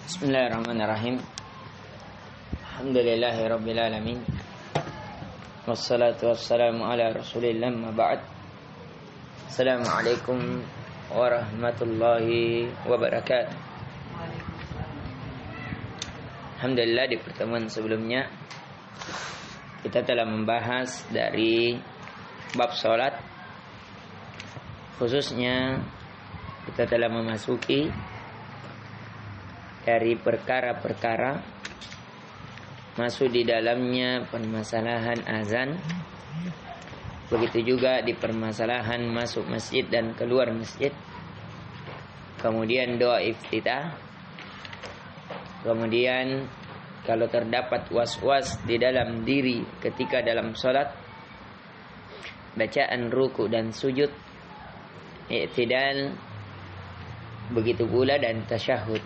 Bismillahirrahmanirrahim. Alhamdulillahi alamin. Wassalatu wassalamu ala Rasulillah ma ba'd. Assalamualaikum warahmatullahi wabarakatuh. Alhamdulillah, di pertemuan sebelumnya kita telah membahas dari bab salat. Khususnya kita telah memasuki dari perkara-perkara masuk di dalamnya permasalahan azan, begitu juga di permasalahan masuk masjid dan keluar masjid, kemudian doa iftitah, kemudian kalau terdapat was-was di dalam diri ketika dalam sholat, bacaan ruku dan sujud, i'tidal, begitu pula dan tasyahud.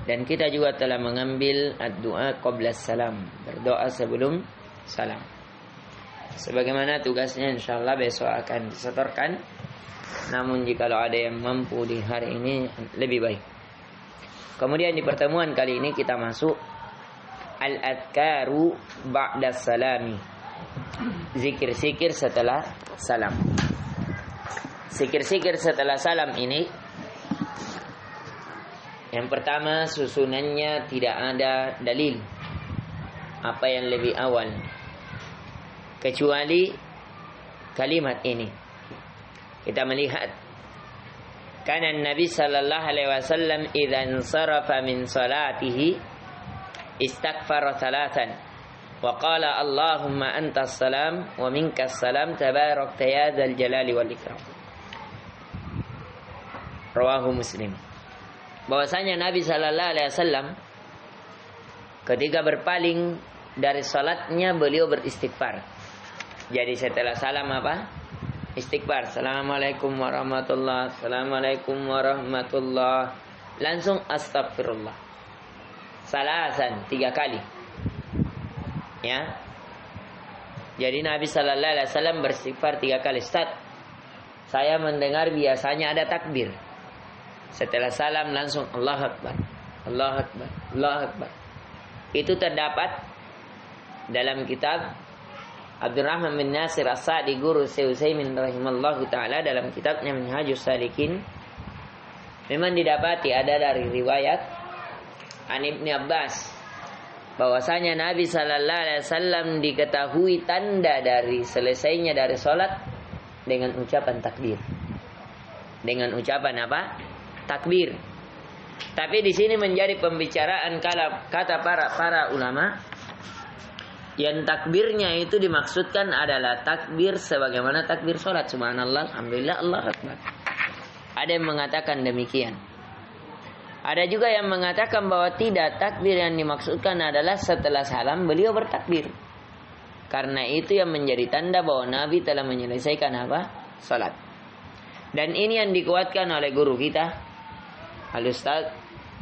Dan kita juga telah mengambil ad-du'a qabla salam, berdoa sebelum salam. Sebagaimana tugasnya insyaallah besok akan disetorkan. Namun jikalau ada yang mampu di hari ini lebih baik. Kemudian di pertemuan kali ini kita masuk al-adhkaru ba'da salami. Zikir-zikir setelah salam. Zikir-zikir setelah salam ini, yang pertama, susunannya tidak ada dalil apa yang lebih awal kecuali kalimat ini. Kita melihat kana Nabi sallallahu alaihi wasallam idza insarafa min salatihi istaghfara thalathan wa qala Allahumma antas salam wa minkas salam tabarakta ya dzal jalali wal ikram. Rawahu Muslim. Bahwasanya Nabi sallallahu alaihi wasallam ketika berpaling dari salatnya beliau beristighfar. Jadi setelah salam apa? Istighfar. Assalamualaikum warahmatullahi, assalamualaikum warahmatullahi. Langsung astagfirullah. Salasan, 3 kali. Ya. Jadi Nabi sallallahu alaihi wasallam beristighfar 3 kali. Ustaz, saya mendengar biasanya ada takbir. Setelah salam langsung Allahu Akbar, Allahu Akbar, Allahu Akbar. Itu terdapat dalam kitab Abdurrahman bin Nasir As-Sa'di, guru Syekh Utsaimin rahimallahu taala, dalam kitabnya Minhajus Salikin. Memang didapati ada dari riwayat An Ibnu Abbas bahwasanya Nabi sallallahu alaihi wasallam diketahui tanda dari selesainya dari salat dengan ucapan takbir. Dengan ucapan apa? Takbir. Tapi di sini menjadi pembicaraan kata para ulama, yang takbirnya itu dimaksudkan adalah takbir sebagaimana takbir salat, subhanallah, alhamdulillah, Allahu akbar. Ada yang mengatakan demikian. Ada juga yang mengatakan bahwa tidak, takbir yang dimaksudkan adalah setelah salam beliau bertakbir. Karena itu yang menjadi tanda bahwa Nabi telah menyelesaikan apa? Salat. Dan ini yang dikuatkan oleh guru kita Al-Ustaz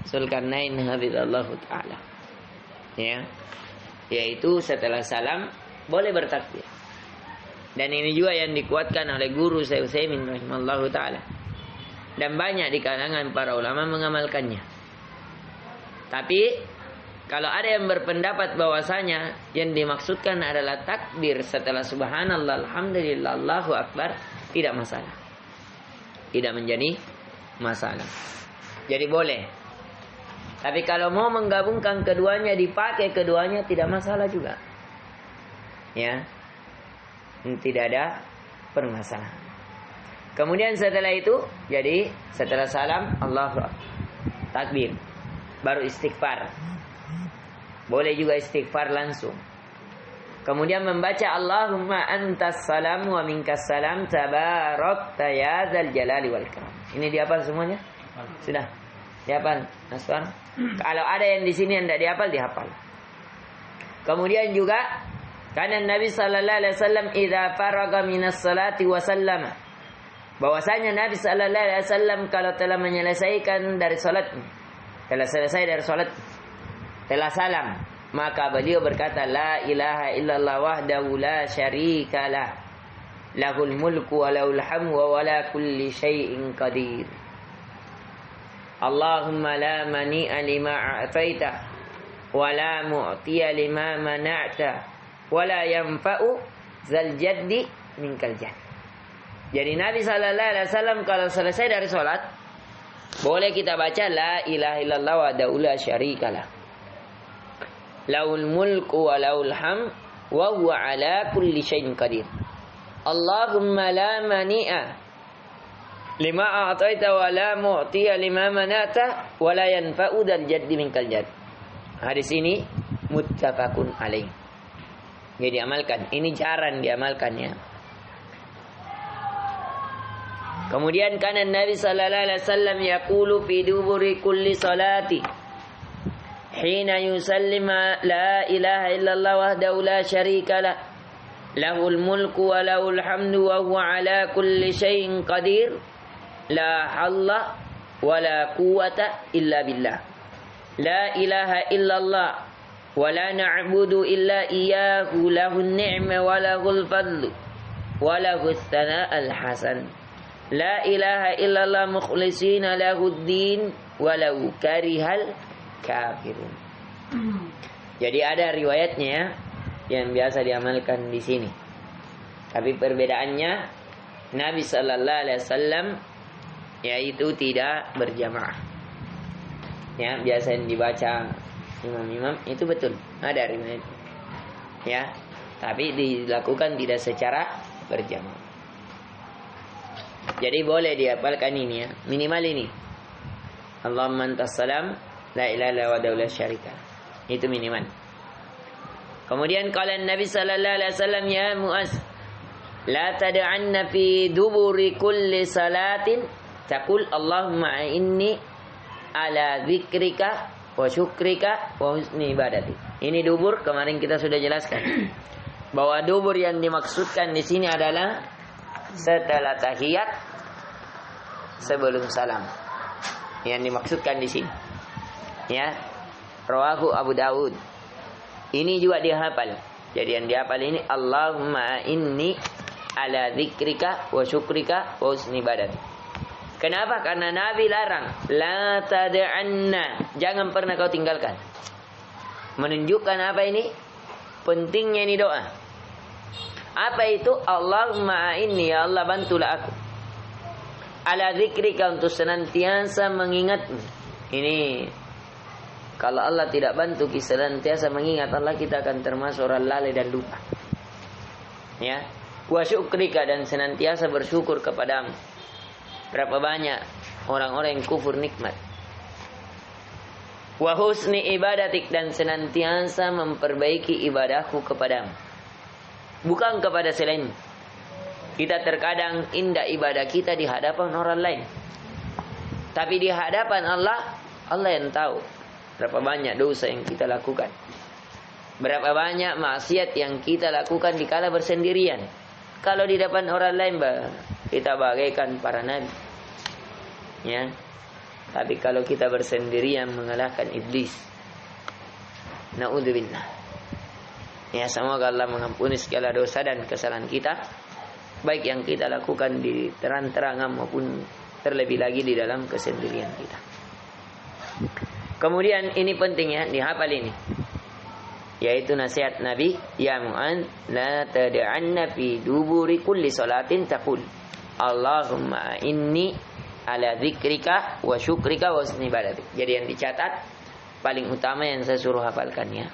Zulkarnain hafizallahu ta'ala. Ya. Yaitu setelah salam boleh bertakbir. Dan ini juga yang dikuatkan oleh guru Syekh Utsaimin rahimallahu ta'ala. Dan banyak di kalangan para ulama mengamalkannya. Tapi kalau ada yang berpendapat bahwasanya yang dimaksudkan adalah takbir setelah subhanallah, alhamdulillah, Allahu akbar, tidak masalah. Tidak menjadi masalah. Jadi boleh. Tapi kalau mau menggabungkan keduanya, dipakai keduanya, tidak masalah juga. Ya. Tidak ada permasalahan. Kemudian setelah itu, jadi setelah salam, Allahu Akbar, takbir, baru istighfar. Boleh juga istighfar langsung. Kemudian membaca Allahumma antas salam wa minkas salam tabarakta ya dzal jalali wal ikram. Ini dihafal semuanya? Sudah. Dihafal, Naswan? Kalau ada yang di sini yang tidak dihafal, dihafal. Kemudian juga karena Nabi sallallahu alaihi wasallam idza faraga minas salati wa sallama. Bahwasanya Nabi sallallahu alaihi wasallam kalau telah menyelesaikan dari salat, telah selesai dari salat, telah salam, maka beliau berkata la ilaha illallah wahdahu la syarikalah lahul mulku wa lahul hamdu wa ala kulli syai'in qadir. Allahumma la mani'a lima a'taita wa la mu'tiya lima mana'ta wa la yanfa'u zal jaddi minkal jadd. Jadi Nabi sallallahu alaihi wasallam kalau selesai dari salat boleh kita baca la ilaha illallah wa la syarikalah. Laul mulku wa laul hamd wa huwa ala kulli syai'in qadir. Allahumma la mani'a lima a'taita wa la mu'tiya lima mana'ta wa la yanfa'u dzal jaddi minkal jadd. Hadis ini muttafaqun alaih. Jadi diamalkan. Ini jarang diamalkannya. Kemudian kana Nabi sallallahu alaihi wasallam yaqulu fi duburi kulli salati hina yusallim la ilaha illallah wahdahu la syarika lah lahul mulku wa lahul hamdu wa huwa ala kulli syai'in qadir la halla wa la quwwata illa billah la ilaha illallah wa la na'budu illa iyyahu lahun ni'ma wa lahul fadlu wa lahus thana'al hasan la ilaha illallah mukhlishina lahuddin walau karihal kafirun. Jadi ada riwayatnya yang biasa diamalkan di sini. Tapi perbedaannya Nabi sallallahu alaihi wasallam yaitu tidak berjamaah. Ya, biasa yang dibaca imam-imam itu betul, ada riwayat. Ya, tapi dilakukan tidak secara berjamaah. Jadi boleh dihafalkan ini ya, minimal ini. Allahumma antas salam, la ilaha illa anta la syarika. Itu minimal. Kemudian qala Nabi sallallahu alaihi wasallam ya Muaz, la tad'anna fi duburi kulli salatin taqul Allahumma inni ala dzikrika wa syukrika wa husni ibadati. Ini dubur kemarin kita sudah jelaskan. Bahwa dubur yang dimaksudkan di sini adalah setelah tahiyat sebelum salam. Yang dimaksudkan di sini. Ya. Rawahu Abu Dawud. Ini juga dihafal. Jadi yang dihafal ini Allahumma inni ala dzikrika wa syukrika wa husni ibadati. Kenapa? Karena Nabi larang la tad'anna, jangan pernah kau tinggalkan. Menunjukkan apa ini? Pentingnya ini doa. Apa itu? Allahumma inni, ya Allah bantulah aku ala dzikrika, untuk senantiasa mengingatmu. Ini kalau Allah tidak bantu kita senantiasa mengingat Allah, kita akan termasuk orang lalai dan lupa. Ya. Wa syukrika, dan senantiasa bersyukur kepadamu. Berapa banyak orang-orang yang kufur nikmat. Wa husni ibadatik, dan senantiasa memperbaiki ibadahku kepadamu, bukan kepada selain. Kita terkadang indah ibadah kita di hadapan orang lain, tapi di hadapan Allah, Allah yang tahu berapa banyak dosa yang kita lakukan, berapa banyak maksiat yang kita lakukan di kala bersendirian. Kalau di depan orang lain kita bagaikan para nabi, ya. Tapi kalau kita bersendirian mengalahkan iblis, naudzubillah. Ya, semoga Allah mengampuni segala dosa dan kesalahan kita, baik yang kita lakukan di terang-terangan maupun terlebih lagi di dalam kesendirian kita. Kemudian ini penting ya, dihafal ini, yaitu nasihat Nabi, ya Mu'an, la tad'anna fi duburi kulli salatin taqul Allahumma inni ala dzikrika wa syukrika wa husni ibadatik. Jadi yang dicatat paling utama yang saya suruh hafalkannya.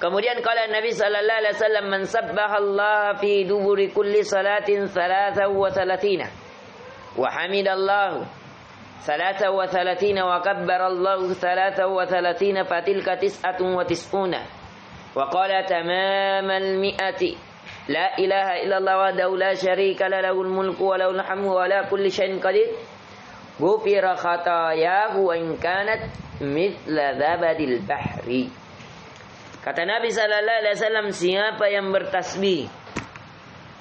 Kemudian qala Nabi sallallahu alaihi wasallam, man sabbaha Allah fi duburi kulli salatin 33 wa hamidallahu 33 wa kabbarallahu 33 fatilka 99 wa qala tamamal mi'ati la ilaha illallah wahdahu la syarika lahul mulku wa lahul hamdu wa ala kulli syai'in qadir ghufira khatayahu wa in kanat mithla zabadil bahri. Kata Nabi sallallahu alaihi wasallam, siapa yang bertasbih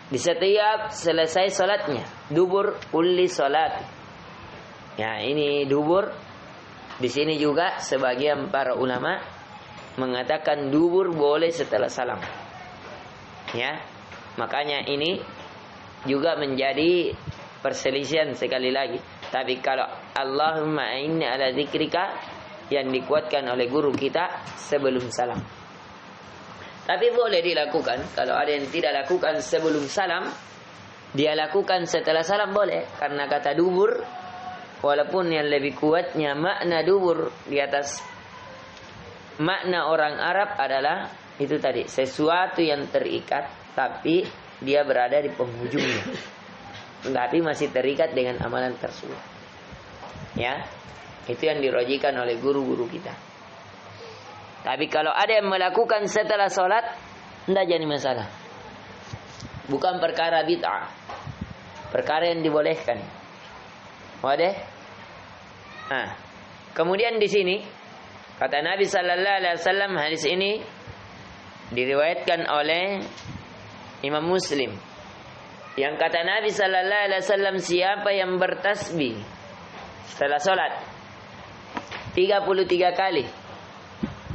di setiap selesai salatnya, dubur kulli salat. Ya, ini dubur. Di sini juga sebagian para ulama mengatakan dubur boleh setelah salam. Ya. Makanya ini juga menjadi perselisihan sekali lagi. Tapi kalau Allahumma a'inni ala dzikrika yang dikuatkan oleh guru kita sebelum salam. Tapi boleh dilakukan. Kalau ada yang tidak lakukan sebelum salam, dia lakukan setelah salam boleh. Karena kata dubur, walaupun yang lebih kuatnya makna dubur di atas makna orang Arab adalah itu tadi, sesuatu yang terikat tapi dia berada di penghujungnya, tapi masih terikat dengan amalan tersebut. Ya, itu yang dirojikan oleh guru-guru kita. Tapi kalau ada yang melakukan setelah sholat, tidak jadi masalah. Bukan perkara bid'ah, perkara yang dibolehkan. Wadah? Nah, kemudian di sini kata Nabi Sallallahu Alaihi Wasallam, hadis ini diriwayatkan oleh Imam Muslim. Yang kata Nabi Sallallahu Alaihi Wasallam, siapa yang bertasbih setelah sholat 33 kali,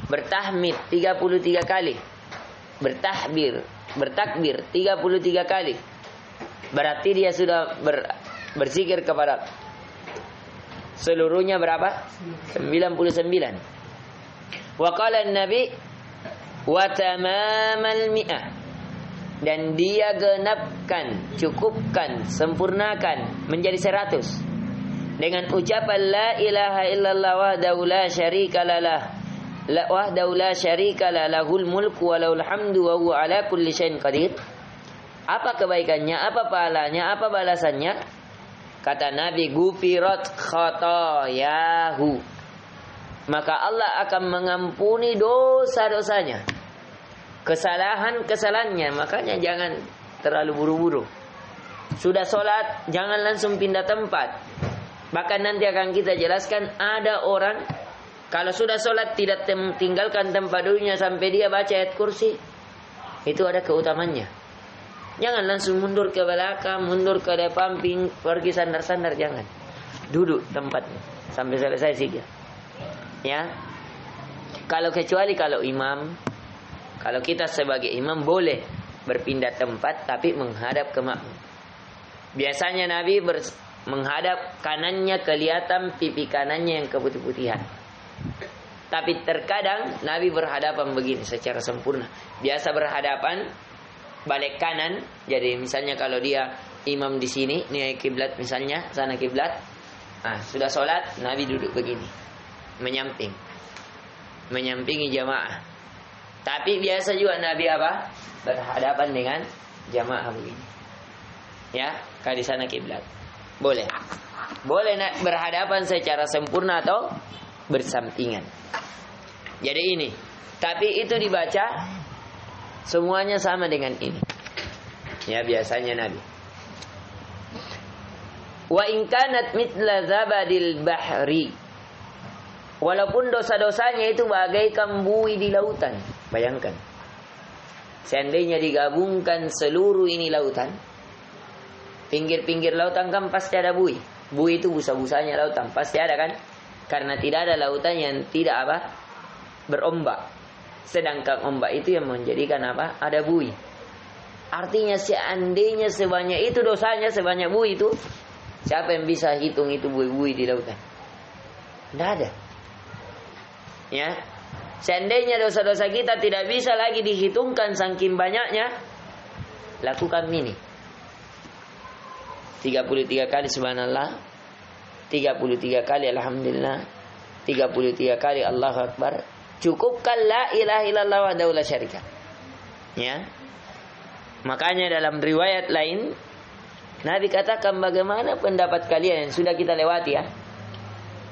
bertahmid 33 kali, bertakbir 33 kali, berarti dia sudah berzikir kepada seluruhnya berapa? 99. Wa qala an-nabi wa tamamal mi'ah, dan dia genapkan, cukupkan, sempurnakan menjadi 100 dengan ucapan la ilaha illallah wahdahu la syarika lah, wahdahu la syarika lah, lahul mulku wa lahul hamdu wa huwa ala kulli syai'in qadir. Apa kebaikannya, apa pahalanya, apa balasannya? Kata Nabi, gufirat khatayahu, maka Allah akan mengampuni dosa-dosanya, kesalahan-kesalahannya. Makanya jangan terlalu buru-buru. Sudah sholat, jangan langsung pindah tempat. Bahkan nanti akan kita jelaskan, ada orang kalau sudah sholat tidak tinggalkan tempat duduknya sampai dia baca ayat kursi. Itu ada keutamannya. Jangan langsung mundur ke belakang, mundur ke depan, pergi sandar-sandar, jangan. Duduk tempatnya sampai selesai zikir. Ya. Kecuali kalau imam, kalau kita sebagai imam boleh berpindah tempat tapi menghadap ke makmum. Biasanya Nabi menghadap kanannya, kelihatan pipi kanannya yang keputih-putihan. Tapi terkadang Nabi berhadapan begini secara sempurna. Biasa berhadapan balik kanan. Jadi misalnya kalau dia imam di sini, ini kiblat misalnya, sana kiblat. Sudah sholat, Nabi duduk begini, menyampingi jamaah. Tapi biasa juga Nabi apa? Berhadapan dengan jamaah begini. Ya, kalau di sana kiblat. Boleh berhadapan secara sempurna atau bersampingan. Jadi ini, tapi itu dibaca semuanya sama dengan ini. Ya, biasanya Nabi. Wa in kanat mithla zabadil bahri, walaupun dosa-dosanya itu bagaikan buih di lautan. Bayangkan, seandainya digabungkan seluruh ini lautan, pinggir-pinggir lautan kan pasti ada buih. Buih itu busa-busanya lautan pasti ada kan? Karena tidak ada lautan yang tidak berombak. Sedangkan ombak itu yang menjadikan ada buih. Artinya seandainya sebanyak itu dosanya, sebanyak buih itu, siapa yang bisa hitung itu buih-buih di lautan? Tidak ada. Ya. Seandainya dosa-dosa kita tidak bisa lagi dihitungkan saking banyaknya, lakukan ini. 33 kali subhanallah, 33 kali alhamdulillah, 33 kali Allahu Akbar. Cukupkan la ilaha illallah wahdahu la syarika. Ya. Makanya dalam riwayat lain Nabi katakan, bagaimana pendapat kalian yang sudah kita lewati ya?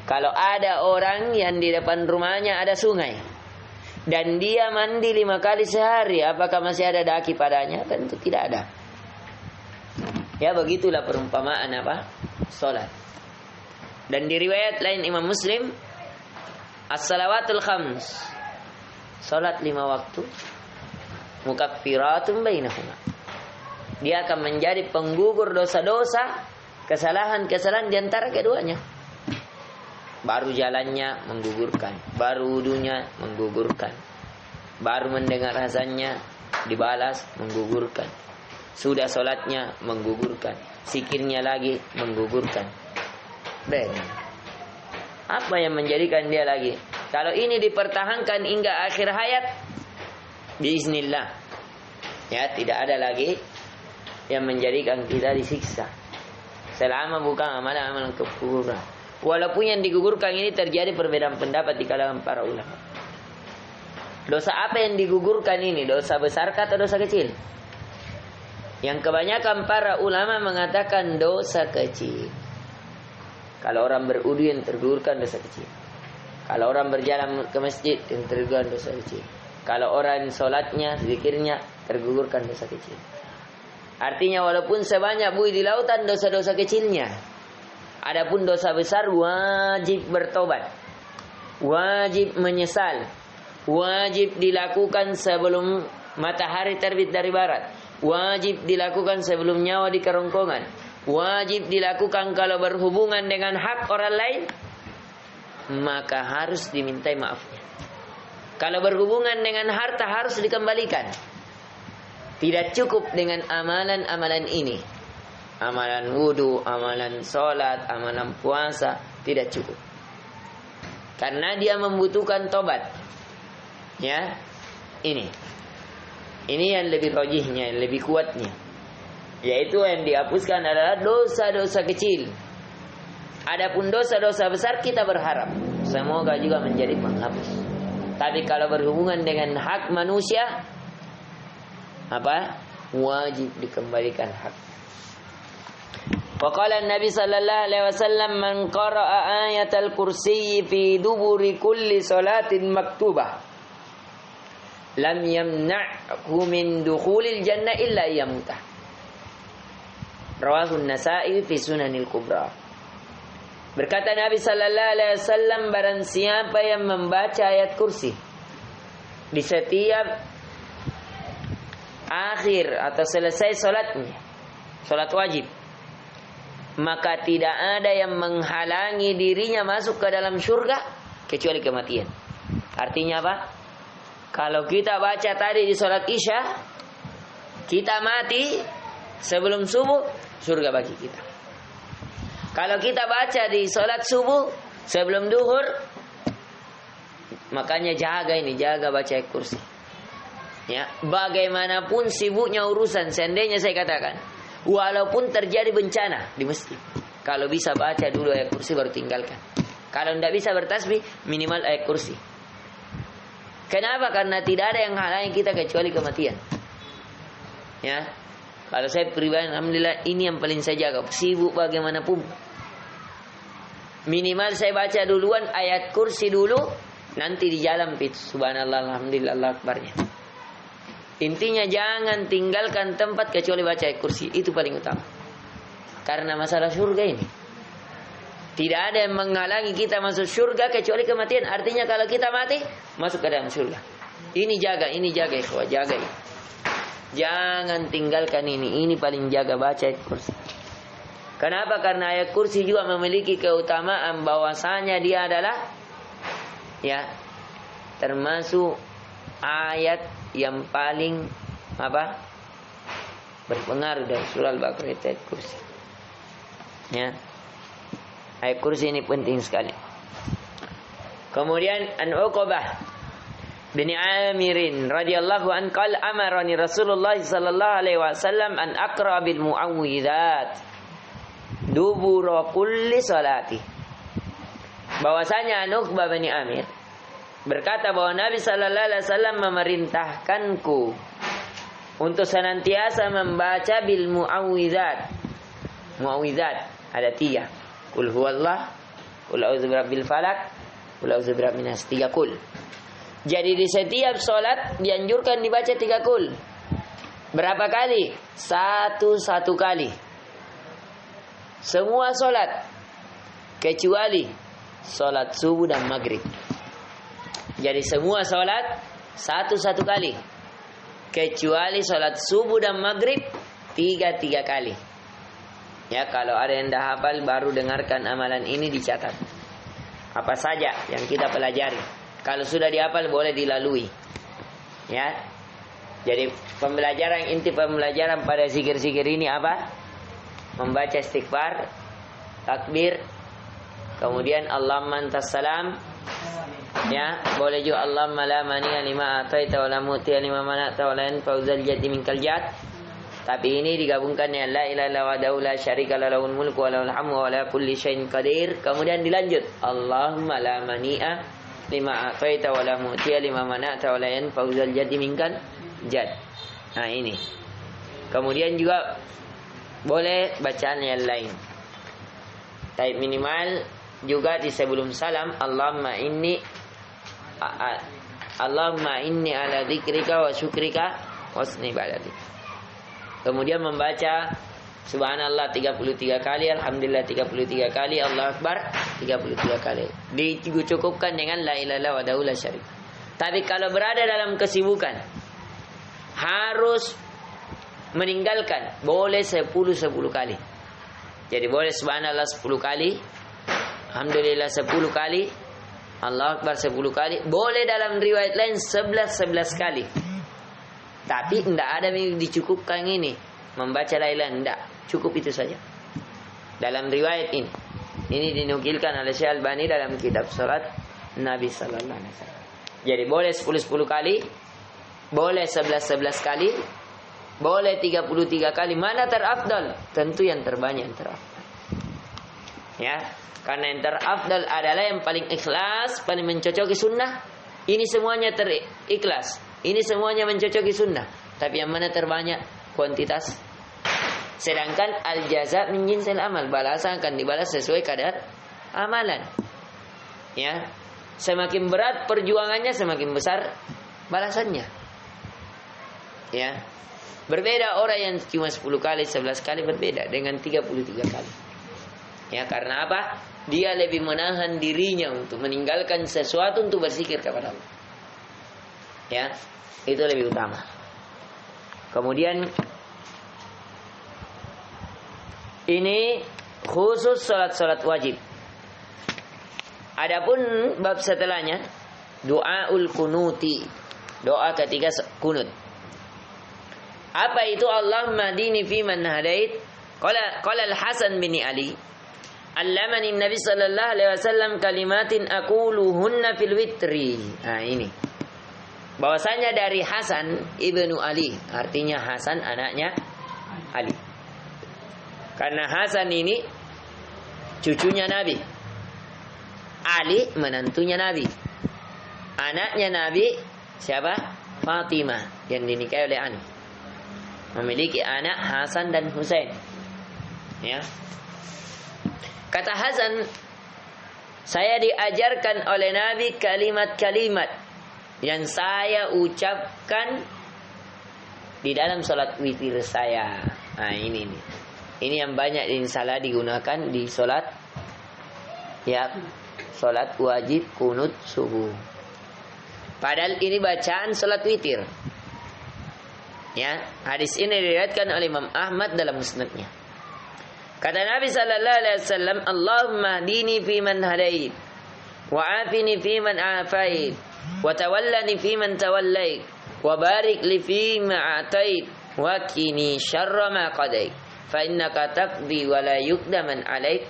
Kalau ada orang yang di depan rumahnya ada sungai dan dia mandi 5 kali sehari, apakah masih ada daki padanya? Tentu tidak ada. Ya, begitulah perumpamaan salat. Dan di riwayat lain Imam Muslim, as-salawatul khams, salat 5 waktu, mukaffiratun bainahuma, dia akan menjadi penggugur dosa-dosa, kesalahan-kesalahan di antara keduanya. Baru jalannya menggugurkan, baru wudunya menggugurkan, baru mendengar azannya dibalas menggugurkan, sudah sholatnya menggugurkan, zikirnya lagi menggugurkan. Apa yang menjadikan dia lagi? Kalau ini dipertahankan hingga akhir hayat, biiznillah, ya tidak ada lagi yang menjadikan kita disiksa. Selama bukan amalan-amalan kekufuran. Walaupun yang digugurkan ini terjadi perbedaan pendapat di kalangan para ulama. Dosa apa yang digugurkan ini? Dosa besar atau dosa kecil? Yang kebanyakan para ulama mengatakan dosa kecil. Kalau orang berudu yang tergugurkan dosa kecil. Kalau orang berjalan ke masjid yang tergugurkan dosa kecil. Kalau orang sholatnya, zikirnya tergugurkan dosa kecil. Artinya walaupun sebanyak buih di lautan dosa-dosa kecilnya. Adapun dosa besar wajib bertobat. Wajib menyesal. Wajib dilakukan sebelum matahari terbit dari barat. Wajib dilakukan sebelum nyawa di kerongkongan. Wajib dilakukan kalau berhubungan dengan hak orang lain, maka harus dimintai maafnya. Kalau berhubungan dengan harta harus dikembalikan. Tidak cukup dengan amalan-amalan ini. Amalan wudu, amalan sholat, amalan puasa, tidak cukup. Karena dia membutuhkan tobat. Ya, ini yang lebih rajihnya, yang lebih kuatnya. Yaitu yang dihapuskan adalah dosa-dosa kecil. Adapun dosa-dosa besar kita berharap semoga juga menjadi penghapus. Tapi kalau berhubungan dengan hak manusia, apa? Wajib dikembalikan hak. Faqala Nabi sallallahu alaihi wasallam man qara'a ayatal kursi fi duburi kulli salatin maktubah lam yamna'hu min dukhulil jannah illa yamutah. Rawahu An-Nasa'i fi Sunanil Kubra. Berkata Nabi sallallahu alaihi wasallam, barang siapa yang membaca ayat kursi di setiap akhir atau selesai salatnya, salat wajib, maka tidak ada yang menghalangi dirinya masuk ke dalam surga kecuali kematian. Artinya apa? Kalau kita baca tadi di salat Isya, kita mati sebelum subuh, surga bagi kita. Kalau kita baca di salat subuh sebelum duhur, makanya jaga baca ayat kursi. Ya, bagaimanapun sibuknya urusan, seandainya saya katakan, walaupun terjadi bencana di masjid, kalau bisa baca dulu ayat kursi baru tinggalkan. Kalau tidak bisa bertasbih, minimal ayat kursi. Kenapa? Karena tidak ada yang halangi kita kecuali kematian. Ya, kalau saya pribadi, alhamdulillah ini yang paling saya jaga. Sibuk bagaimanapun, minimal saya baca duluan ayat kursi dulu, nanti di jalan subhanallah, alhamdulillah, Allah akbarnya. Intinya jangan tinggalkan tempat kecuali baca ayat kursi. Itu paling utama. Karena masalah surga ini, tidak ada yang menghalangi kita masuk surga kecuali kematian. Artinya kalau kita mati, masuk ke dalam surga. Ini jaga, ikhwah, jaga ini. Jangan tinggalkan ini. Ini paling jaga baca ayat kursi. Kenapa? Karena ayat kursi juga memiliki keutamaan bahwasanya dia adalah termasuk ayat yang paling berpengaruh dari surah Al-Baqarah, ayat kursi. Ya. Ayat kursi ini penting sekali. Kemudian an Uqbah bin Amirin radhiyallahu an qala amarani Rasulullah sallallahu alaihi wasallam an aqra bil muawwidzat dubura kulli salati. Bahwasanya Uqbah bin Amir berkata bahwa Nabi sallallahu alaihi wasallam memerintahkanku untuk senantiasa membaca bil muawwidzat. Muawwidzat ada 3. Qul huwallah, qul a'udzu birabbil falaq, qul a'udzu birabbin nas. 3 qul. Jadi di setiap salat dianjurkan dibaca 3 qul. Berapa kali? 1 kali. Semua salat kecuali salat subuh dan maghrib. Jadi semua salat 1 kali. Kecuali salat subuh dan maghrib 3 kali. Ya, kalau ada yang dah hafal baru dengarkan amalan ini dicatat. Apa saja yang kita pelajari. Kalau sudah dihafal boleh dilalui. Ya. Jadi inti pembelajaran pada zikir-zikir ini apa? Membaca istighfar, takbir, Kemudian Allahumma antas salam. Ya, boleh juga Allahumma la mani'a lima ataita wa la mu'tiya lima mana'ta wa la yanfa'u dzal jaddi minkal jadd. Tapi ini digabungkan dengan la ilaha illa wahdahu la syarika lahu lahul mulku wa lahul hamdu wa ala kulli syai'in qadir. Kemudian dilanjut Allahumma la mani'a lima ataita wa la mu'tiya lima mana'ta wa la yanfa'u dzal jaddi minkal jadd. Nah, ini. Kemudian juga boleh bacaan yang lain. Tapi minimal juga di sebelum salam Allahumma inni ala dzikrika wa syukrika wa husni ibadatik. Kemudian membaca subhanallah 33 kali, alhamdulillah 33 kali, Allahu akbar 33 kali. Dicukupkan dengan la ilaha illallah wahdahu la syarika. Tapi kalau berada dalam kesibukan harus meninggalkan, boleh 10 kali. Jadi boleh subhanallah 10 kali, alhamdulillah 10 kali, Allahu akbar 10 kali. Boleh dalam riwayat lain 11 kali. Tapi tidak ada yang dicukupkan ini membaca la ilaha, tidak cukup itu saja. Dalam riwayat ini dinukilkan oleh Syekh Albani dalam kitab salat Nabi sallallahu alaihi wasallam. Jadi boleh 10 kali, boleh 11 kali, boleh 33 kali. Mana terafdal? Tentu yang terbanyak yang terafdal. Ya, karena yang terafdal adalah yang paling ikhlas, paling mencocoki sunnah. Ini semuanya terikhlas, ini semuanya mencocoki sunnah. Tapi yang mana terbanyak? Kuantitas. Sedangkan al-jaza min jinsil amal, balasan akan dibalas sesuai kadar amalan. Ya, semakin berat perjuangannya, semakin besar balasannya. Ya, berbeda orang yang cuma 10 kali, 11 kali berbeda dengan 33 kali. Ya, karena apa? Dia lebih menahan dirinya untuk meninggalkan sesuatu untuk berzikir kepada Allah. Ya, itu lebih utama. Kemudian ini khusus salat wajib. Adapun bab setelahnya doaul kunuti, doa ketika kunut. Apa itu? Allahumma hdini fi man hadait. Qala al-Hasan bin Ali, allamani Nabi sallallahu alaihi wasallam kalimatin aquluhunna fil witri. Nah, ini. Bahwasanya dari Hasan ibnu Ali, artinya Hasan anaknya Ali. Karena Hasan ini cucunya Nabi, Ali menantunya Nabi, anaknya Nabi siapa? Fatimah yang dinikahi oleh Ali. Memiliki anak Hasan dan Husain. Ya. Kata Hasan, saya diajarkan oleh Nabi kalimat-kalimat yang saya ucapkan di dalam salat witir saya. Nah, ini yang banyak yang salah digunakan di salat, ya, salat wajib kunut subuh. Padahal ini bacaan salat witir. Ya, hadis ini diriwayatkan oleh Imam Ahmad dalam musnadnya. Kata Nabi sallallahu alaihi wasallam, Allahumma hdini fi man hadait, wa afini fi man afait, wa tawallani fi man tawallait, wa barik li fi ma atait, wa qini syarra ma qadait, fa innaka taqdi wa la yuqda man alaik,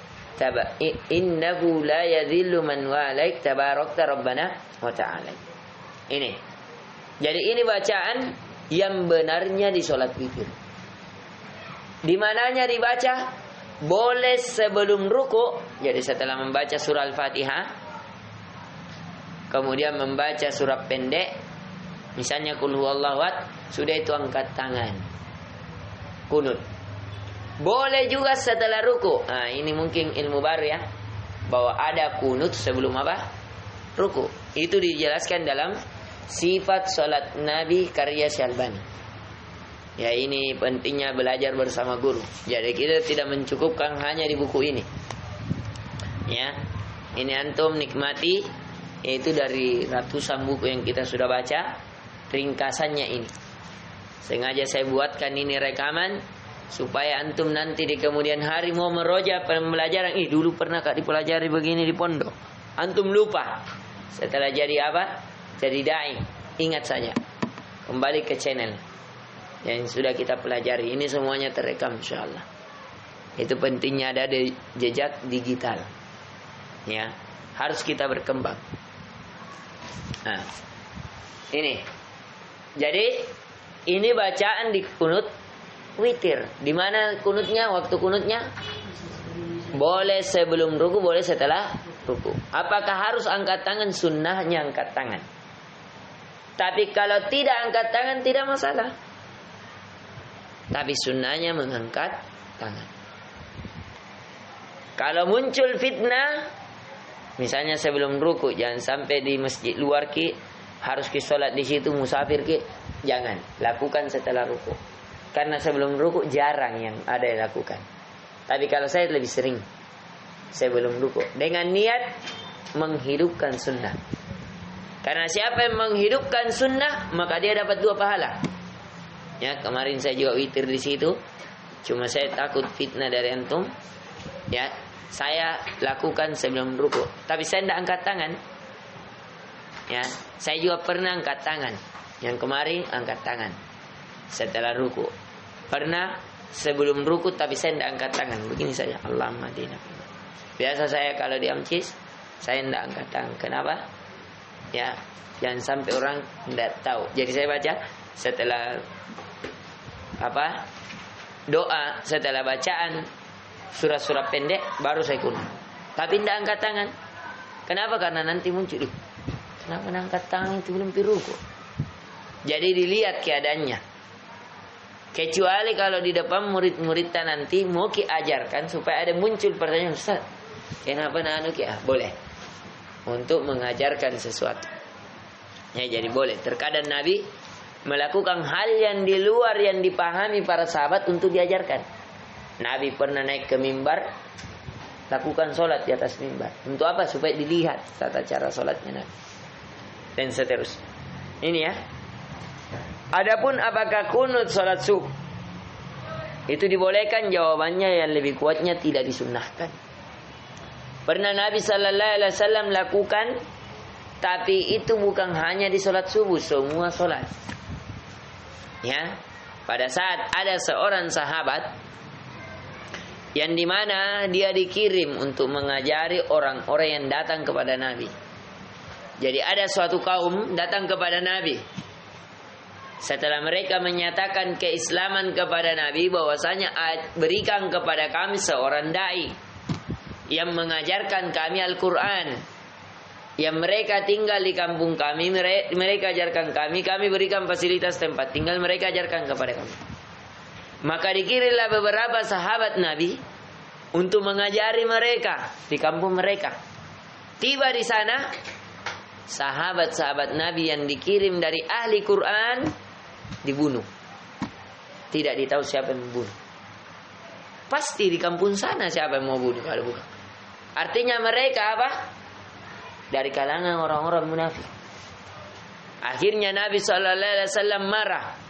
innahu la yadhillu man walaik, tabarakta rabbana wa ta'ala. Ini. Jadi ini bacaan yang benarnya di salat witir. Di mananya dibaca? Boleh sebelum ruku, jadi setelah membaca surah Al-Fatihah, kemudian membaca surah pendek, misalnya qul huwallahu ahad, sudah itu angkat tangan kunut. Boleh juga setelah ruku. Nah, ini mungkin ilmu baru ya, bahwa ada kunut sebelum apa? Ruku. Itu dijelaskan dalam sifat salat Nabi karya Syekh Albani. Ya, ini pentingnya belajar bersama guru. Jadi kita tidak mencukupkan hanya di buku ini. Ya, ini antum nikmati, yaitu dari ratusan buku yang kita sudah baca, ringkasannya ini. Sengaja saya buatkan ini rekaman supaya antum nanti di kemudian hari mau meroja pembelajaran. Dulu pernah Kak dipelajari begini di pondok. Antum lupa. Setelah jadi apa? Jadi dai. Ingat saja. Kembali ke channel yang sudah kita pelajari. Ini semuanya terekam insyaallah. Itu pentingnya ada di jejak digital. Ya, harus kita berkembang. Nah, ini. Jadi ini bacaan di kunut witir. Di mana kunutnya? Waktu kunutnya boleh sebelum ruku, boleh setelah ruku. Apakah harus angkat tangan? Sunnahnya angkat tangan. Tapi kalau tidak angkat tangan tidak masalah. Tapi sunnahnya mengangkat tangan. Kalau muncul fitnah, misalnya sebelum ruku, jangan sampai di masjid luar ki harus ki sholat di situ, musafir ki, jangan. Lakukan setelah ruku. Karena sebelum ruku jarang yang ada yang lakukan. Tapi kalau saya lebih sering sebelum ruku dengan niat menghidupkan sunnah. Karena siapa yang menghidupkan sunnah maka dia dapat 2 pahala. Ya, kemarin saya juga witir di situ. Cuma saya takut fitnah dari antum. Ya, saya lakukan sebelum ruku. Tapi saya tidak angkat tangan. Ya, saya juga pernah angkat tangan. Yang kemarin angkat tangan setelah ruku. Pernah sebelum ruku tapi saya tidak angkat tangan. Begini saja. Allahumma dina. Biasa saya kalau di amcis saya tidak angkat tangan. Kenapa? Ya, jangan sampai orang tidak tahu. Jadi saya baca setelah doa, setelah bacaan surat-surat pendek baru saya kunut. Tapi tidak angkat tangan. Kenapa? Karena nanti muncul, kenapa angkat tangan itu belum ruku? Jadi dilihat keadaannya. Kecuali kalau di depan murid-muridnya nanti mau ajarkan supaya ada muncul pertanyaan, Ustaz, kenapa boleh untuk mengajarkan sesuatu. Ya, jadi boleh. Terkadang Nabi melakukan hal yang di luar yang dipahami para sahabat untuk diajarkan. Nabi pernah naik ke mimbar, lakukan sholat di atas mimbar. Untuk apa? Supaya dilihat tata cara sholatnya Nabi. Dan seterusnya. Ini ya. Adapun apakah kunut sholat subuh itu dibolehkan? Jawabannya yang lebih kuatnya tidak disunnahkan. Pernah Nabi Sallallahu Alaihi Wasallam lakukan, tapi itu bukan hanya di sholat subuh, semua sholat. Ya, pada saat ada seorang sahabat yang dimana dia dikirim untuk mengajari orang-orang yang datang kepada Nabi. Jadi ada suatu kaum datang kepada Nabi. Setelah mereka menyatakan keislaman kepada Nabi, bahwasanya berikan kepada kami seorang dai yang mengajarkan kami Al-Quran, yang mereka tinggal di kampung kami, mereka ajarkan kami berikan fasilitas tempat tinggal, mereka ajarkan kepada kami. Maka dikirimlah beberapa sahabat Nabi untuk mengajari mereka di kampung mereka. Tiba di sana sahabat-sahabat Nabi yang dikirim dari ahli Quran dibunuh. Tidak ditahu siapa yang membunuh. Pasti di kampung sana siapa yang mau bunuh kalau bukan. Artinya mereka apa? Dari kalangan orang-orang munafik. Akhirnya Nabi SAW marah.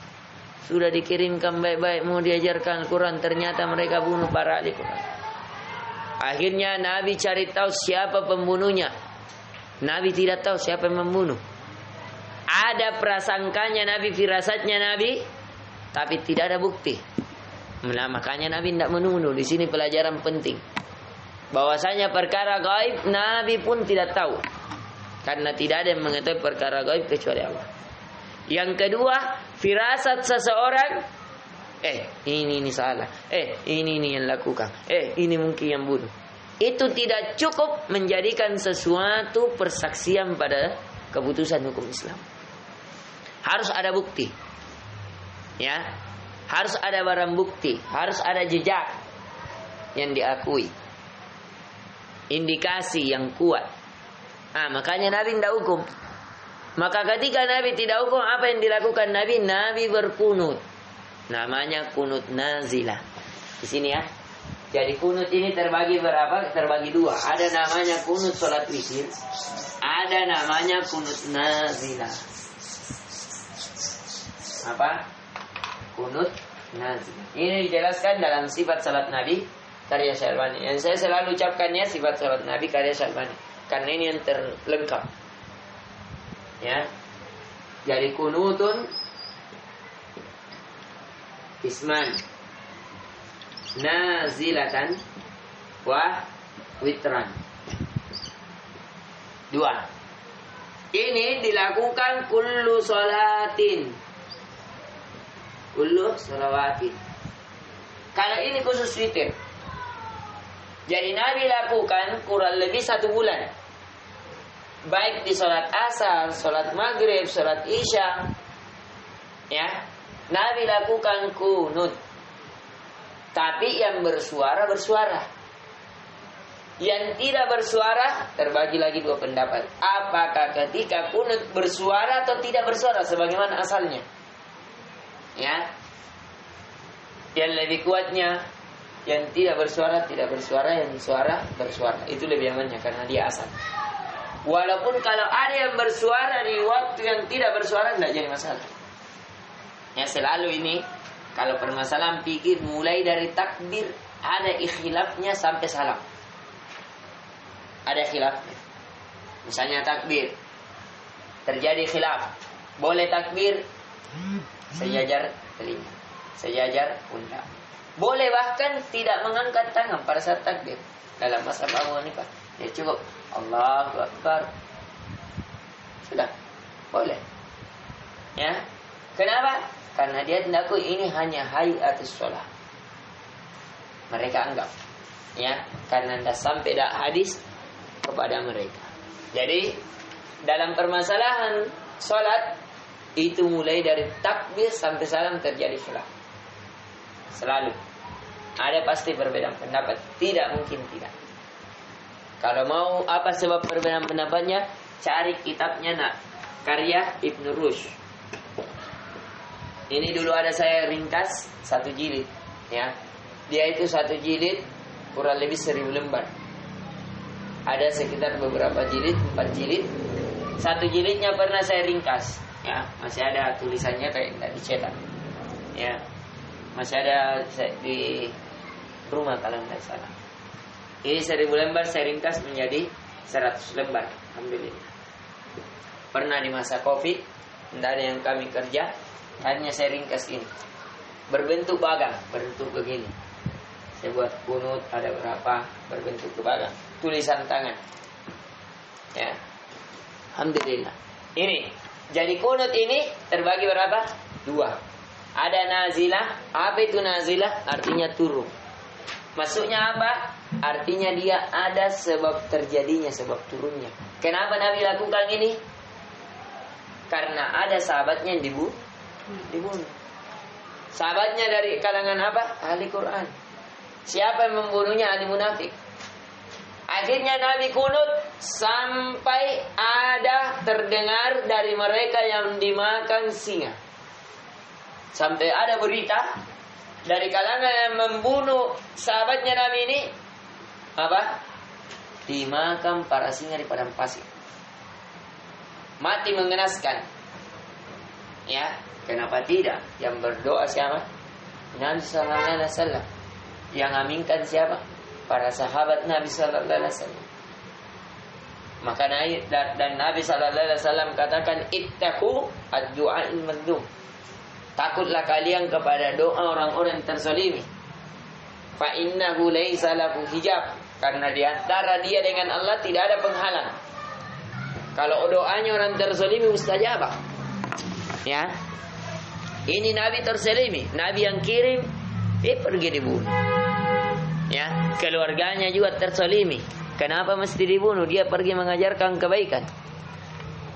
Sudah dikirimkan baik-baik mau diajarkan Al-Quran, ternyata mereka bunuh para ahli Quran. Akhirnya Nabi cari tahu siapa pembunuhnya. Nabi tidak tahu siapa yang membunuh. Ada prasangkanya Nabi, firasatnya Nabi, tapi tidak ada bukti. Nah, makanya Nabi tidak menuduh. Di sini pelajaran penting. Bahwasanya perkara gaib Nabi pun tidak tahu. Karena tidak ada yang mengetahui perkara gaib kecuali Allah. Yang kedua, firasat seseorang, ini salah. Ini yang lakukan. Ini mungkin yang bunuh. Itu tidak cukup menjadikan sesuatu persaksian pada keputusan hukum Islam. Harus ada bukti. Ya. Harus ada barang bukti, harus ada jejak yang diakui. Indikasi yang kuat. Makanya Nabi tidak hukum. Maka ketika Nabi tidak hukum, apa yang dilakukan Nabi? Nabi berkunut. Namanya kunut nazilah. Di sini ya. Jadi kunut ini terbagi berapa? Terbagi 2. Ada namanya kunut sholat witir. Ada namanya kunut nazilah. Apa? Kunut nazilah. Ini dijelaskan dalam sifat salat Nabi karya Syalbani. Yang saya selalu ucapkannya sifat salat Nabi karya Syalbani. Karena ini yang terlengkap. Ya. Jadi kunutun isman nazilatan wa witran. 2. Ini dilakukan kullu sholatin. Kullu sholawatin. Kalau ini khusus witir. Jadi Nabi lakukan kurang lebih 1 bulan. Baik di sholat asar, sholat maghrib, sholat isya. Ya, Nabi lakukan kunut. Tapi yang bersuara. Yang tidak bersuara terbagi lagi 2 pendapat. Apakah ketika kunut bersuara atau tidak bersuara sebagaimana asalnya? Ya. Yang lebih kuatnya yang tidak bersuara, yang bersuara. Itu lebih amannya karena dia asal. Walaupun kalau ada yang bersuara di waktu yang tidak bersuara tidak jadi masalah. Ya, selalu ini kalau permasalahan pikir mulai dari takbir ada ikhtilafnya sampai salam. Ada khilafnya. Misalnya takbir terjadi khilaf. Boleh takbir sejajar telinga, sejajar pundak. Boleh bahkan tidak mengangkat tangan pada saat takbir. Dalam mazhab Abu Hanifah, ya cukup Allahu Akbar. Sudah, boleh. Ya. Kenapa? Karena dia tidak akui ini hanya hayatus sholat. Mereka anggap, ya, karena tidak sampai dak hadis kepada mereka. Jadi dalam permasalahan sholat itu mulai dari takbir sampai salam terjadi khilaf. Selalu ada pasti perbedaan pendapat. Tidak mungkin tidak. Kalau mau apa sebab perbedaan pendapatnya, cari kitabnya karya Ibnu Rushd. Ini dulu ada saya ringkas 1 jilid, ya. Dia itu 1 jilid kurang lebih 1000 lembar. Ada sekitar beberapa jilid, 4 jilid. 1 jilidnya pernah saya ringkas, ya. Masih ada tulisannya kayak tidak dicetak, ya. Masih ada di rumah kalau tidak salah. Ini 1000 lembar saya ringkas menjadi 100 lembar. Alhamdulillah. Pernah di masa Covid, tidak ada yang kami kerja, hanya saya ringkas ini. Berbentuk bagang, berbentuk begini. Saya buat kunut ada berapa berbentuk bagang. Tulisan tangan. Ya. Alhamdulillah. Ini. Jadi kunut ini terbagi berapa? 2. Ada nazilah. Apa itu nazilah? Artinya turun. Maksudnya apa? Artinya dia ada sebab terjadinya, sebab turunnya. Kenapa Nabi lakukan ini? Karena ada sahabatnya yang dibunuh. Sahabatnya dari kalangan apa? Ahli Quran. Siapa yang membunuhnya? Ahli munafik. Akhirnya Nabi kunut sampai ada terdengar dari mereka yang dimakan singa. Sampai ada berita dari kalangan yang membunuh sahabatnya Nabi ini apa? Dimakan para singa di padang pasir. Mati mengenaskan. Ya, kenapa tidak? Yang berdoa siapa? Nabi sallallahu alaihi wasallam. Yang aminkan siapa? Para sahabat Nabi sallallahu alaihi wasallam. Maka dan Nabi sallallahu alaihi wasallam katakan ittaqu ad-du'a'il madlum. Takutlah kalian kepada doa orang-orang yang terzalimi. Fa innahu laisa lahu hijab. Karena di antara dia dengan Allah tidak ada penghalang. Kalau doanya orang terzalimi mustajabah. Ya. Ini Nabi terzalimi, Nabi yang kirim pergi dibunuh. Ya, keluarganya juga terzalimi. Kenapa mesti dibunuh? Dia pergi mengajarkan kebaikan.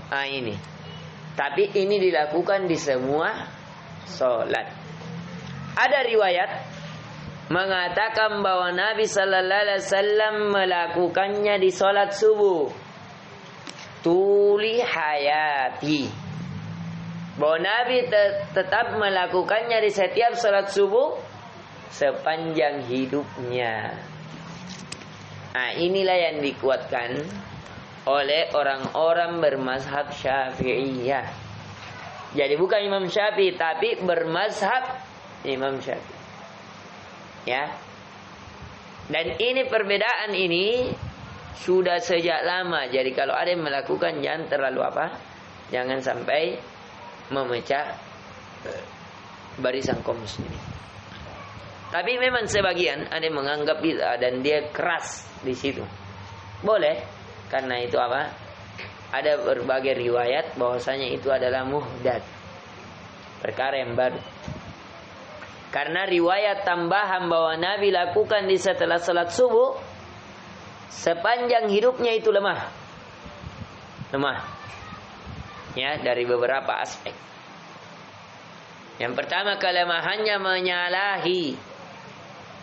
Ah ini. Tapi ini dilakukan di semua sholat. Ada riwayat mengatakan bahwa Nabi sallallahu alaihi wasallam melakukannya di sholat subuh. Tuli hayati. Bahwa Nabi tetap melakukannya di setiap sholat subuh sepanjang hidupnya. Nah, inilah yang dikuatkan oleh orang-orang bermazhab Syafi'iyah. Jadi bukan Imam Syafi'i, tapi bermazhab Imam Syafi'i. Ya. Dan ini perbedaan ini sudah sejak lama. Jadi kalau ada yang melakukan jangan terlalu apa? Jangan sampai memecah barisan kaum muslimin. Tapi memang sebagian ada yang menganggap bid'ah dan dia keras di situ. Boleh, karena itu apa? ada berbagai riwayat bahwasanya itu adalah muhdath, perkara yang baru. Karena riwayat tambahan bahwa Nabi lakukan di setelah salat subuh sepanjang hidupnya itu lemah. Ya, dari beberapa aspek. Yang pertama, kelemahannya menyalahi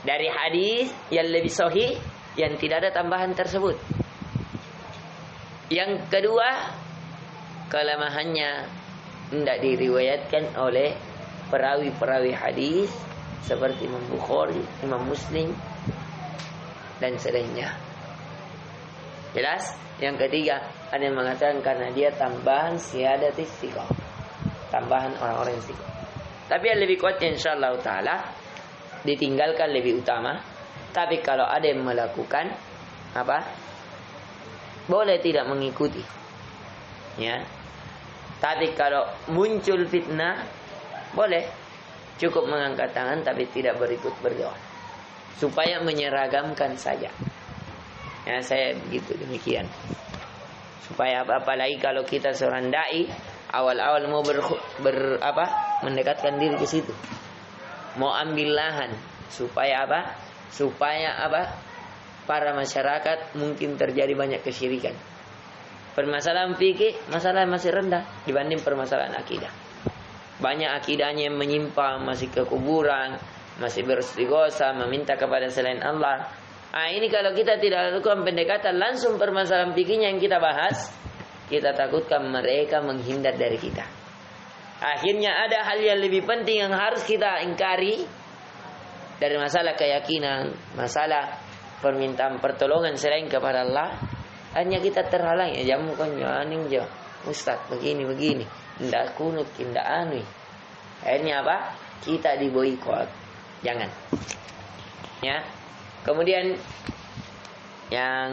dari hadis yang lebih sahih yang tidak ada tambahan tersebut. Yang kedua, kelemahannya tidak diriwayatkan oleh perawi-perawi hadis seperti Imam Bukhari, Imam Muslim dan selainnya. Jelas? Yang ketiga, ada yang mengatakan karena dia tambahan siadat istiqamah, tambahan orang-orang istiqamah. Tapi yang lebih kuatnya insyaallah taala ditinggalkan lebih utama. Tapi kalau ada yang melakukan boleh tidak mengikuti. Ya. Tapi kalau muncul fitnah, boleh cukup mengangkat tangan tapi tidak berikut berdoa. Supaya menyeragamkan saja. Ya, saya begitu demikian. Supaya apalagi kalau kita seorang dai, awal-awal mau mendekatkan diri ke situ. Mau ambil lahan supaya para masyarakat mungkin terjadi banyak kesyirikan. Permasalahan fikih, masalah masih rendah dibanding permasalahan akidah. Banyak akidahnya yang menyimpang, masih ke kuburan, masih beristighosa, meminta kepada selain Allah. Ini kalau kita tidak lakukan pendekatan langsung permasalahan fikihnya yang kita bahas, kita takutkan mereka menghindar dari kita. Akhirnya ada hal yang lebih penting yang harus kita ingkari dari masalah keyakinan, masalah permintaan pertolongan selain kepada Allah. Hanya kita terhalang, ya jamu kan janing jo, Ustaz begini, ndak kunut, ndak anui. Akhirnya kita diboikot. Jangan. Ya. Kemudian yang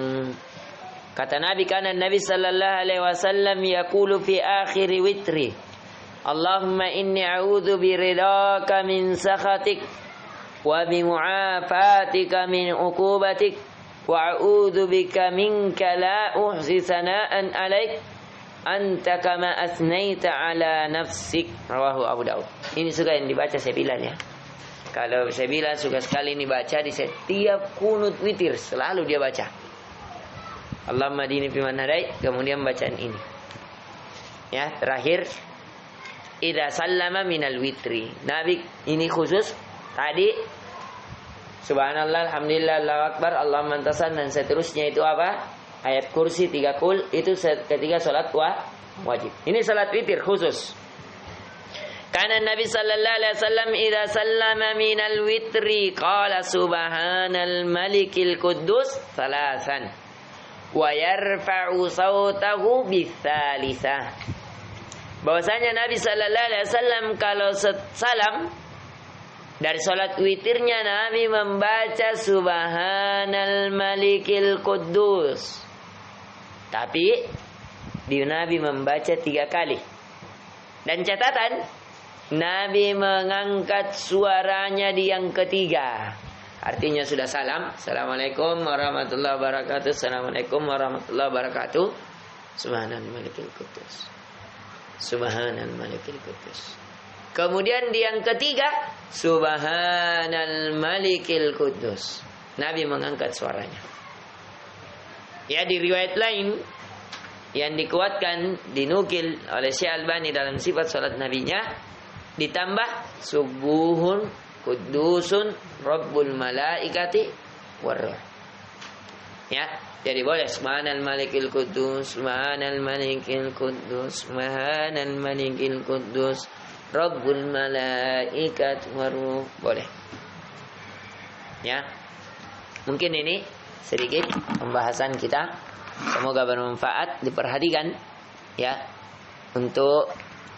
kata Nabi, karena Nabi sallallahu alaihi wasallam yaqulu fi akhir witri, Allahumma inni a'udzu biridaka min sakhatik wa bimu'afatika min uqubatik wa a'udzu bika minka la uhsi sana'an 'alaik anta kama asnaita 'ala nafsik. Rawahu Abu Daud. Ini suka yang dibaca saya bilang ya. Kalau saya bilang suka sekali ini baca di setiap kunut witir, selalu dia baca. Allahumma dini fiman hadait, kemudian bacaan ini. Ya, terakhir idza sallama minal witri. Nabi ini khusus tadi subhanallah, alhamdulillah, Allahu akbar, Allahumma antasan dan seterusnya itu ayat kursi 3 kul itu ketika salat wajib. Ini salat witir khusus. Karena Nabi sallallahu alaihi wasallam idza sallama minal witri qala subhanal malikil quddus salasan wa yarfa'u sautahu bitsalitsah. Bahwasanya Nabi sallallahu alaihi wasallam kalau salam dari salat witirnya Nabi membaca subhanal malikil quddus. Tapi Nabi membaca 3 kali. Dan catatan Nabi mengangkat suaranya di yang ketiga. Artinya sudah salam, assalamualaikum warahmatullahi wabarakatuh, assalamualaikum warahmatullahi wabarakatuh, subhanal malikil quddus, subhanal malikil quddus. Kemudian di yang ketiga, subhanal malikil quddus. Nabi mengangkat suaranya. Ya, di riwayat lain yang dikuatkan, dinukil oleh Syekh Albani dalam sifat salat nabinya, ditambah subuhun qudusun rabbul malaikati warruh. Ya, jadi boleh subhanal malikil quddus, subhanal malikil quddus, subhanal malikil quddus, rabbul malaikat warruh, boleh. Ya. Mungkin ini sedikit pembahasan kita. Semoga bermanfaat, diperhatikan ya. Untuk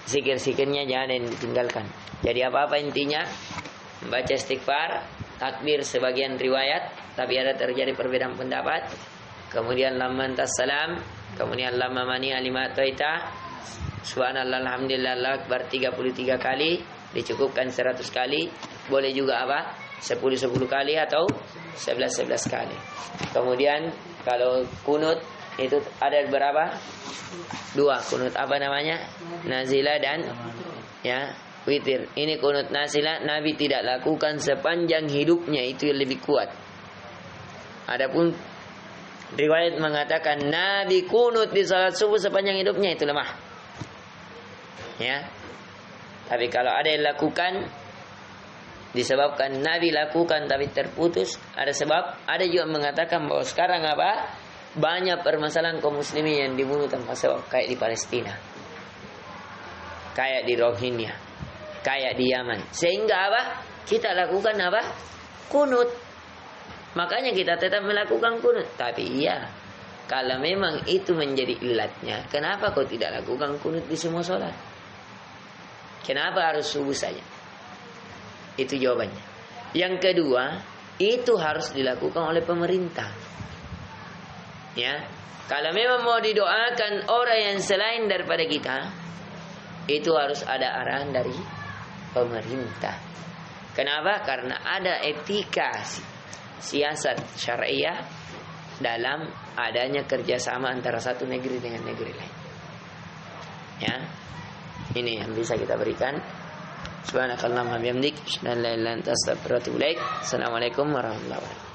zikir-zikirnya jangan yang ditinggalkan. Jadi apa-apa intinya membaca istighfar, takbir sebagian riwayat, tapi ada terjadi perbedaan pendapat. Kemudian lamman tassalam, kemudian lamma mani alima taita, subhanallah alhamdulillah akbar 33 kali, dicukupkan 100 kali. Boleh juga 10 kali atau 11 kali. Kemudian kalau kunut Itu ada berapa? 2 kunut apa namanya? Nazilah dan ya witir. Ini kunut nazilah Nabi tidak lakukan sepanjang hidupnya, itu yang lebih kuat. Adapun riwayat mengatakan Nabi kunut di salat subuh sepanjang hidupnya, itu lemah. Ya. Tapi kalau ada yang lakukan disebabkan Nabi lakukan tapi terputus, ada sebab. Ada juga mengatakan bahwa sekarang apa? Banyak permasalahan kaum muslimin yang dibunuh tanpa sebab, kayak di Palestina, kayak di Rohingya, kayak di Yaman. Sehingga apa? Kita lakukan apa? Kunut. Makanya kita tetap melakukan kunut. Tapi iya, kalau memang itu menjadi ilatnya, kenapa kau tidak lakukan kunut di semua sholat? Kenapa harus subuh saja? Itu jawabannya. Yang kedua, itu harus dilakukan oleh pemerintah. Ya, kalau memang mau didoakan orang yang selain daripada kita, itu harus ada arahan dari pemerintah. Kenapa? Karena ada etika siasat syariah dalam adanya kerjasama antara satu negeri dengan negeri lain. Ya, ini yang bisa kita berikan. Subhanakallahumma wa bihamdik, asyhadu an la ilaha illa anta astaghfiruka wa atubu ilaik. Assalamualaikum warahmatullahi wabarakatuh.